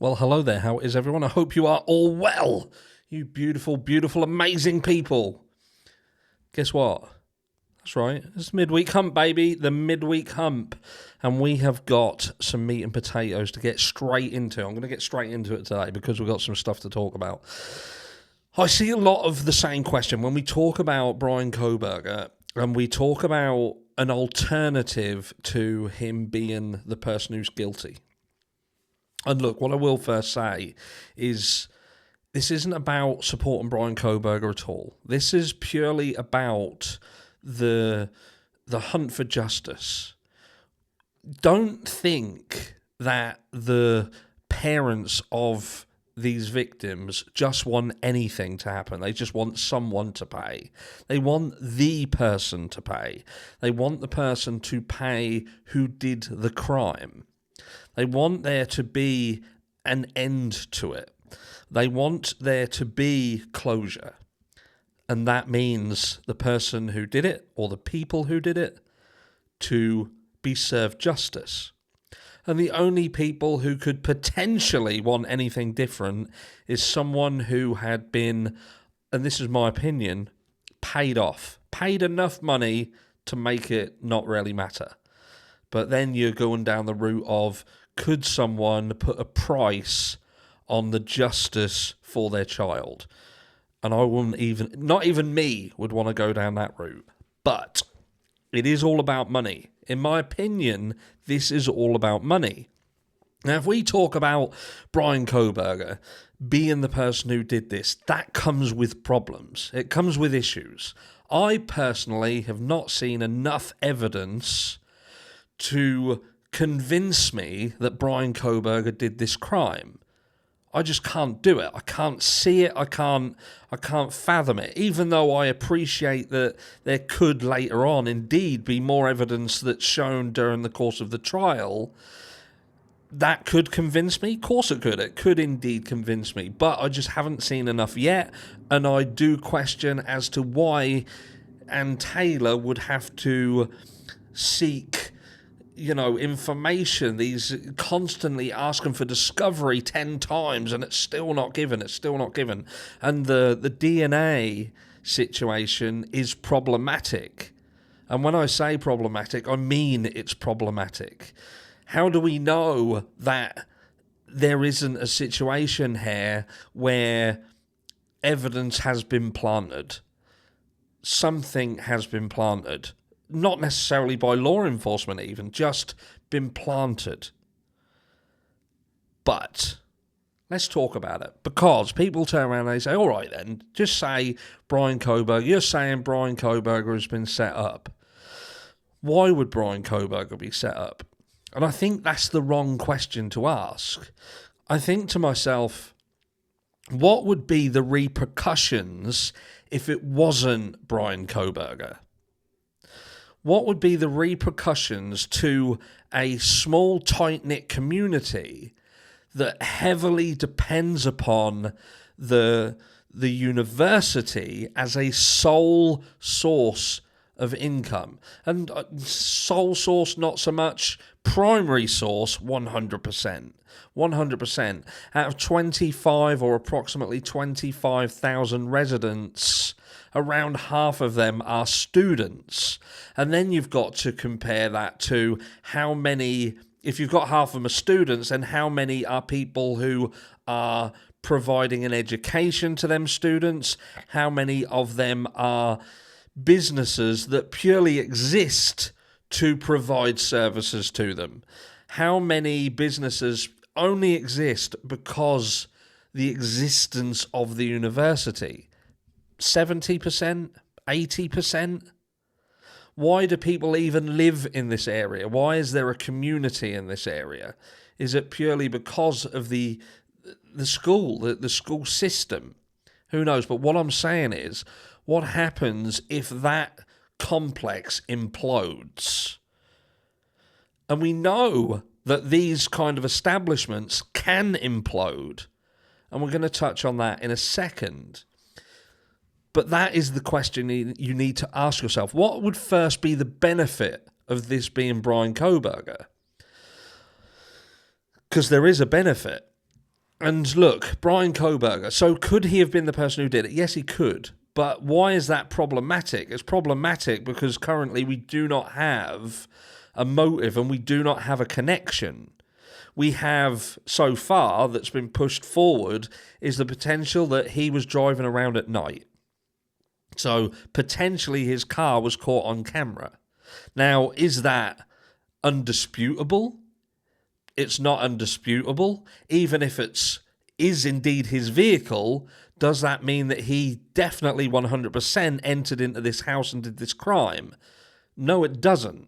Well, hello there. How is everyone? I hope you are all well. You beautiful, beautiful, amazing people. Guess what? That's right. It's midweek hump, baby. The midweek hump. And we have got some meat and potatoes to get straight into. I'm going to get straight into it today because we've got some stuff to talk about. I see a lot of the same question when we talk about Bryan Kohberger and we talk about an alternative to him being the person who's guilty. And look, what I will first say is this isn't about supporting Bryan Kohberger at all. This is purely about the hunt for justice. Don't think that the parents of these victims just want anything to happen. They just want someone to pay. They want the person to pay. They want the person to pay who did the crime. They want there to be an end to it. They want there to be closure. And that means the person who did it, or the people who did it, to be served justice. And the only people who could potentially want anything different is someone who had been, and this is my opinion, paid off. Paid enough money to make it not really matter. But then you're going down the route of, could someone put a price on the justice for their child? And I wouldn't even, not even me would want to go down that route. But it is all about money. In my opinion, this is all about money. Now, if we talk about Bryan Kohberger being the person who did this, that comes with problems. It comes with issues. I personally have not seen enough evidence to convince me that Bryan Kohberger did this crime. I just can't do it. I can't see it. I can't fathom it. Even though I appreciate that there could later on indeed be more evidence that's shown during the course of the trial, that could convince me. Of course it could. It could indeed convince me. But I just haven't seen enough yet. And I do question as to why Ann Taylor would have to seek information. These constantly asking for discovery 10 times and it's still not given. And the DNA situation is problematic. And when I say problematic, I mean it's problematic. How do we know that there isn't a situation here where evidence has been planted? Something has been planted. Not necessarily by law enforcement even, just been planted. But let's talk about it. Because people turn around and they say, all right then, just say Bryan Kohberger. You're saying Bryan Kohberger has been set up. Why would Bryan Kohberger be set up? And I think that's the wrong question to ask. I think to myself, what would be the repercussions if it wasn't Bryan Kohberger? What would be the repercussions to a small, tight-knit community that heavily depends upon the university as a sole source of income? And sole source, not so much. Primary source, 100%. 100%. Out of 25 or approximately 25,000 residents, around half of them are students. And then you've got to compare that to how many, if you've got half of them are students, then how many are people who are providing an education to them students? How many of them are businesses that purely exist to provide services to them? How many businesses only exist because the existence of the university? 70%? 80%? Why do people even live in this area? Why is there a community in this area? Is it purely because of the school, the school system? Who knows? But what I'm saying is, what happens if that complex implodes? And we know that these kind of establishments can implode. And we're going to touch on that in a second. But that is the question you need to ask yourself. What would first be the benefit of this being Bryan Kohberger? Because there is a benefit. And look, Bryan Kohberger. So could he have been the person who did it? Yes, he could. But why is that problematic? It's problematic because currently we do not have a motive and we do not have a connection. We have, so far, that's been pushed forward, is the potential that he was driving around at night. So potentially his car was caught on camera. Now, is that undisputable? It's not undisputable. Even if is indeed his vehicle, does that mean that he definitely 100% entered into this house and did this crime? No, it doesn't.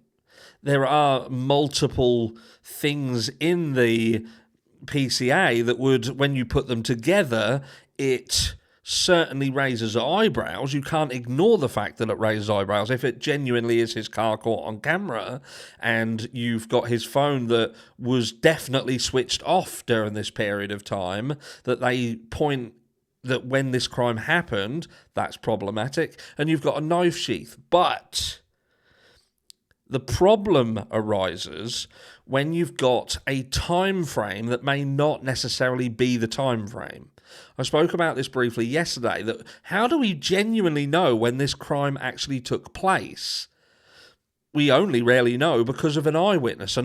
There are multiple things in the PCA that would, when you put them together, it certainly raises eyebrows. You can't ignore the fact that it raises eyebrows. If it genuinely is his car caught on camera and you've got his phone that was definitely switched off during this period of time, that they point that when this crime happened, that's problematic. And you've got a knife sheath. But the problem arises when you've got a time frame that may not necessarily be the time frame. I spoke about this briefly yesterday, that how do we genuinely know when this crime actually took place? We only rarely know because of an eyewitness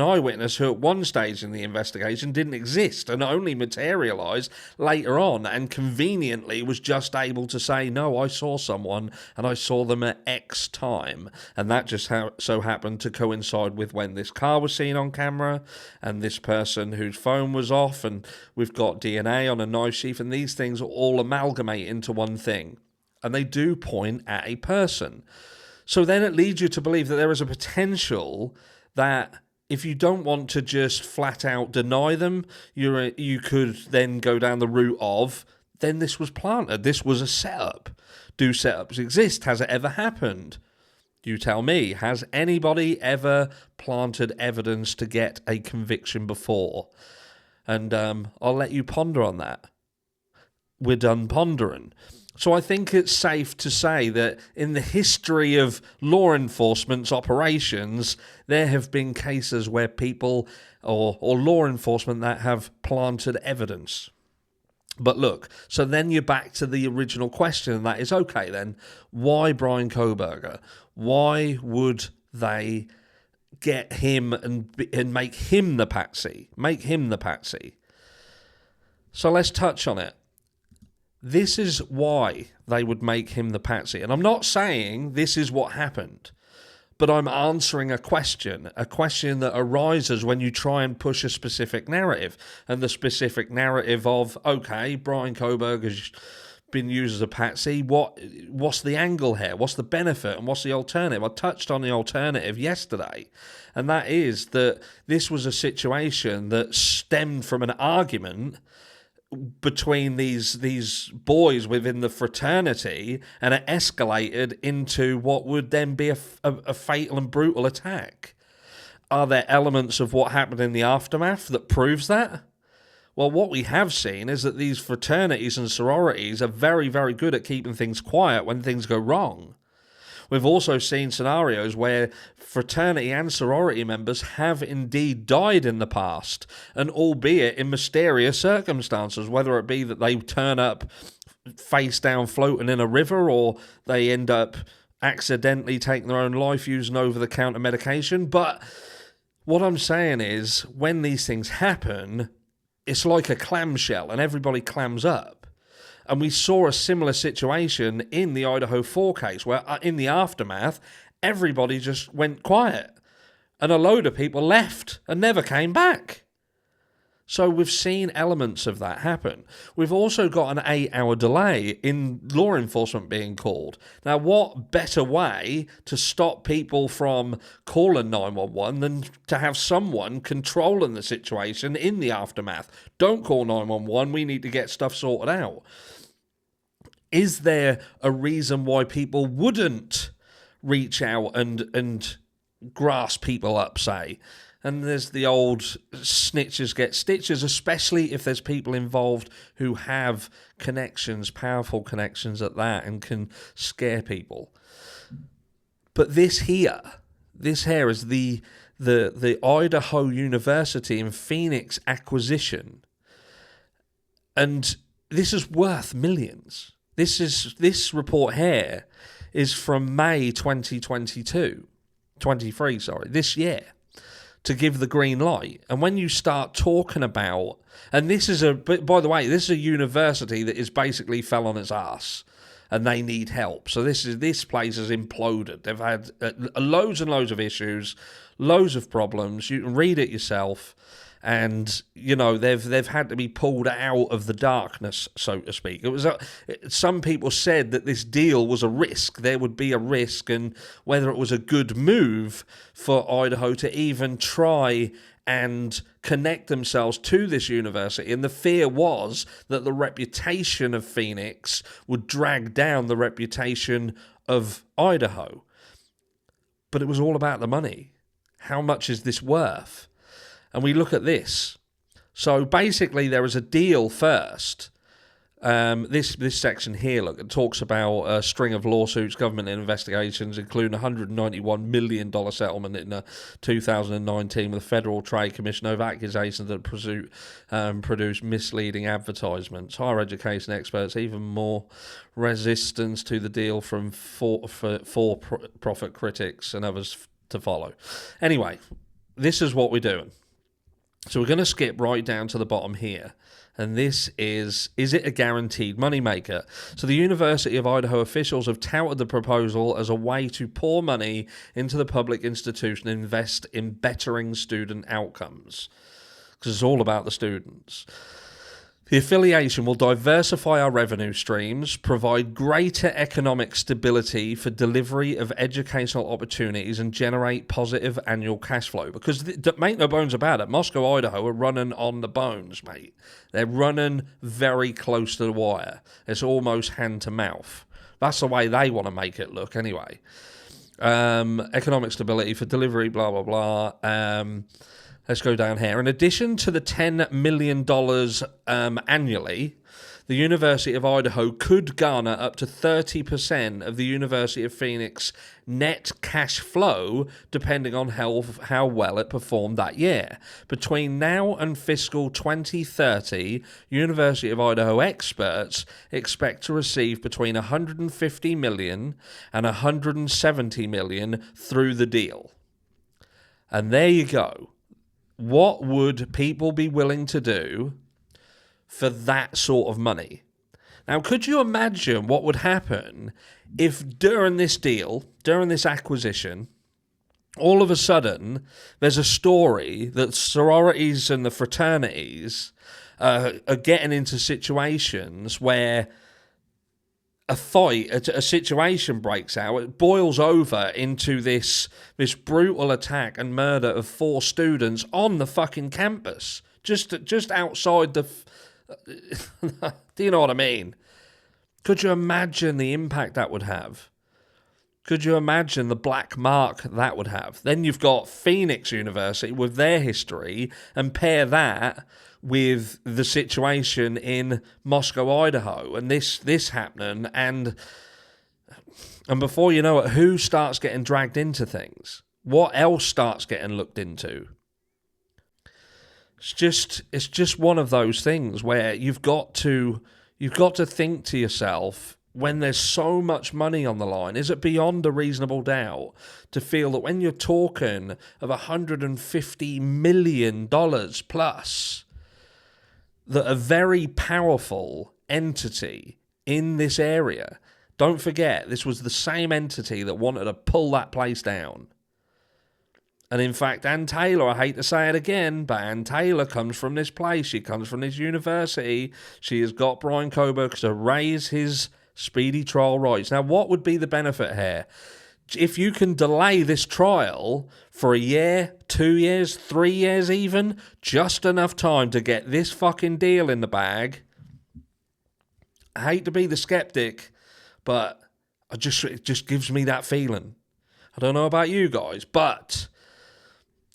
who at one stage in the investigation didn't exist and only materialised later on, and conveniently was just able to say, no, I saw someone and I saw them at X time. And that just so happened to coincide with when this car was seen on camera and this person whose phone was off, and we've got DNA on a knife sheath, and these things all amalgamate into one thing. And they do point at a person. So then it leads you to believe that there is a potential that if you don't want to just flat out deny them, you could then go down the route of, then this was planted, this was a setup. Do setups exist? Has it ever happened? You tell me, has anybody ever planted evidence to get a conviction before? And I'll let you ponder on that. We're done pondering. So I think it's safe to say that in the history of law enforcement's operations, there have been cases where people or law enforcement that have planted evidence. But look, so then you're back to the original question, and that is, okay then, why Bryan Kohberger? Why would they get him and make him the patsy? Make him the patsy. So let's touch on it. This is why they would make him the patsy. And I'm not saying this is what happened, but I'm answering a question that arises when you try and push a specific narrative. And the specific narrative of, okay, Bryan Kohberger's been used as a patsy. What's the angle here? What's the benefit? And what's the alternative? I touched on the alternative yesterday. And that is that this was a situation that stemmed from an argument between these boys within the fraternity, and it escalated into what would then be a fatal and brutal attack. Are there elements of what happened in the aftermath that proves that? Well, what we have seen is that these fraternities and sororities are very, very good at keeping things quiet when things go wrong. We've also seen scenarios where fraternity and sorority members have indeed died in the past, and albeit in mysterious circumstances, whether it be that they turn up face down floating in a river, or they end up accidentally taking their own life using over-the-counter medication. But what I'm saying is, when these things happen, it's like a clamshell and everybody clams up. And we saw a similar situation in the Idaho 4 case, where in the aftermath, everybody just went quiet. And a load of people left and never came back. So we've seen elements of that happen. We've also got an 8-hour delay in law enforcement being called. Now, what better way to stop people from calling 911 than to have someone controlling the situation in the aftermath? Don't call 911, we need to get stuff sorted out. Is there a reason why people wouldn't reach out and grasp people up, say? And there's the old snitches get stitches, especially if there's people involved who have connections, powerful connections at that, and can scare people. But this here is the Idaho University in Phoenix acquisition. And this is worth millions. This report here is from May 23, this year, to give the green light. And when you start talking about, and this is by the way, this is a university that is basically fell on its ass, and they need help. So this place has imploded. They've had loads and loads of issues, loads of problems. You can read it yourself. And they've had to be pulled out of the darkness, so to speak. It was some people said that this deal was a risk. There would be a risk, and whether it was a good move for Idaho to even try and connect themselves to this university. And the fear was that the reputation of Phoenix would drag down the reputation of Idaho. But it was all about the money. How much is this worth? And we look at this. So basically, there is a deal first. This section here, look, it talks about a string of lawsuits, government investigations, including a $191 million settlement in 2019 with the Federal Trade Commission over accusations that produced misleading advertisements. Higher education experts, even more resistance to the deal from for-profit critics and others to follow. Anyway, this is what we're doing. So we're going to skip right down to the bottom here. And this is it a guaranteed moneymaker? So the University of Idaho officials have touted the proposal as a way to pour money into the public institution and invest in bettering student outcomes. Because it's all about the students. The affiliation will diversify our revenue streams, provide greater economic stability for delivery of educational opportunities, and generate positive annual cash flow. Because, make no bones about it, Moscow, Idaho are running on the bones, mate. They're running very close to the wire. It's almost hand to mouth. That's the way they want to make it look anyway. Economic stability for delivery, blah, blah, blah. Let's go down here. In addition to the $10 million annually, the University of Idaho could garner up to 30% of the University of Phoenix net cash flow, depending on how well it performed that year. Between now and fiscal 2030, University of Idaho experts expect to receive between $150 million and $170 million through the deal. And there you go. What would people be willing to do for that sort of money? Now, could you imagine what would happen if during this deal, during this acquisition, all of a sudden there's a story that sororities and the fraternities are getting into situations where a fight, a situation breaks out, it boils over into this brutal attack and murder of 4 students on the fucking campus, just outside the... Do you know what I mean? Could you imagine the impact that would have? Could you imagine the black mark that would have? Then you've got Phoenix University with their history, and pair that with the situation in Moscow, Idaho, and this happening, and before you know it, who starts getting dragged into things? What else starts getting looked into? It's just one of those things where you've got to think to yourself, when there's so much money on the line, is it beyond a reasonable doubt to feel that when you're talking of $150 million plus, that a very powerful entity in this area, don't forget, this was the same entity that wanted to pull that place down. And in fact, Ann Taylor, I hate to say it again, but Ann Taylor comes from this place. She comes from this university. She has got Bryan Kohberger to raise his speedy trial rights. Now, what would be the benefit here? If you can delay this trial for a year, 2 years, 3 years even, just enough time to get this fucking deal in the bag. I hate to be the skeptic, but it just gives me that feeling. I don't know about you guys, but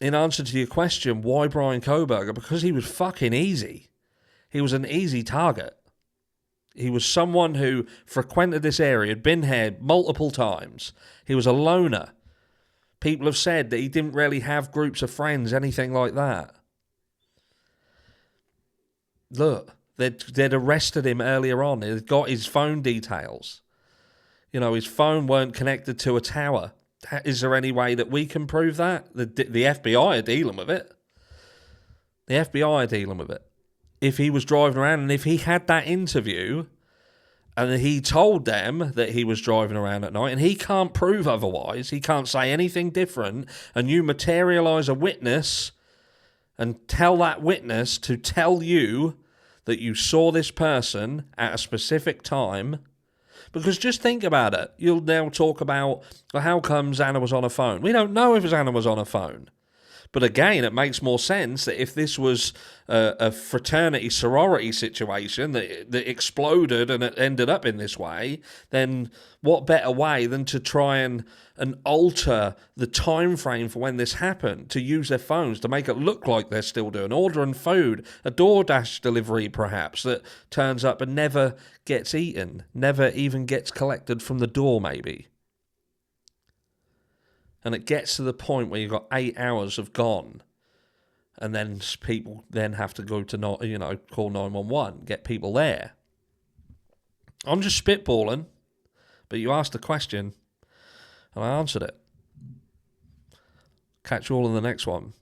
in answer to your question, why Bryan Kohberger? Because he was fucking easy. He was an easy target. He was someone who frequented this area, had been here multiple times. He was a loner. People have said that he didn't really have groups of friends, anything like that. Look, They'd arrested him earlier on. They'd got his phone details. You know, his phone weren't connected to a tower. Is there any way that we can prove that? The FBI are dealing with it. The FBI are dealing with it. If he was driving around and if he had that interview and he told them that he was driving around at night and he can't prove otherwise, he can't say anything different, and you materialise a witness and tell that witness to tell you that you saw this person at a specific time. Because just think about it. You'll now talk about, well, how comes Anna was on a phone? We don't know if Anna was on a phone. But again, it makes more sense that if this was a fraternity sorority situation that exploded and it ended up in this way, then what better way than to try and alter the time frame for when this happened, to use their phones to make it look like they're still doing ordering food, a DoorDash delivery perhaps that turns up and never gets eaten, never even gets collected from the door maybe. And it gets to the point where you've got 8 hours have gone, and then people then have to go to call 911, get people there. I'm just spitballing, but you asked a question, and I answered it. Catch you all in the next one.